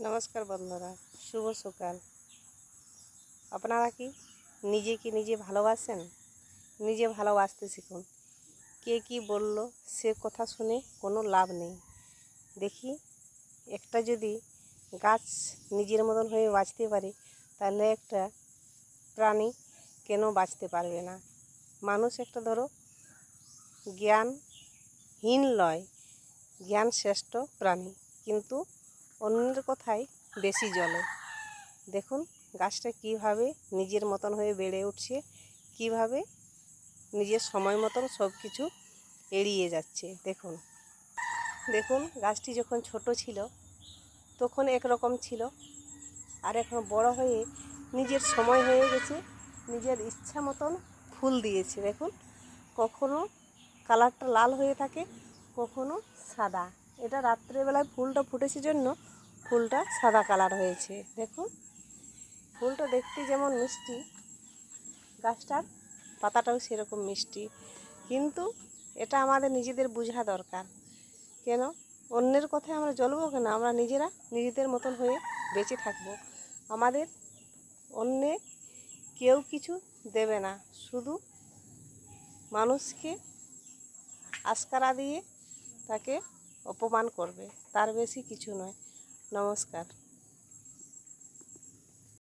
নমস্কার বন্ধুরা, শুভ সকাল। আপনারা কি নিজে ভালোবাসেন? নিজে ভালোবাসতে শিখুন। কে কি বলল সে কথা শুনে কোনো লাভ নেই। দেখি একটা যদি গাছ নিজের মতন হয়ে বাঁচতে পারে, তাহলে একটা প্রাণী কেন বাঁচতে পারবে না? মানুষ একটা ধরো জ্ঞানহীন নয়, জ্ঞান শ্রেষ্ঠ প্রাণী, কিন্তু অন্যের কথায় বেশি জ্বলে। দেখুন গাছটা কিভাবে নিজের মতন হয়ে বেড়ে উঠছে, কিভাবে নিজের সময় মতন সব কিছু এড়িয়ে যাচ্ছে। দেখুন দেখুন গাছটি যখন ছোট ছিল তখন একরকম ছিল, আর এখন বড় হয়ে নিজের সময় হয়ে গেছে, নিজের ইচ্ছা মতন ফুল দিয়েছে। দেখুন কখনো কালারটা লাল হয়ে থাকে, কখনো সাদা। এটা রাত্রেবেলায় ফুলটা ফুটেছে জন্য ফুলটা সাদা কালার হয়েছে। দেখুন ফুলটা দেখতে যেমন মিষ্টি, গাছটার পাতাটাও সেরকম মিষ্টি, কিন্তু এটা আমাদের নিজেদের বোঝা দরকার। কেন অন্যের কথায় আমরা জ্বলবো কেন? আমরা নিজেরা নিজেদের মতন হয়ে বেঁচে থাকবো। আমাদের অন্যে কেউ কিছু দেবে না, শুধু মানুষকে আস্কারা দিয়ে তাকে অপমান করবে, তার বেশি কিছু নয়। নমস্কার।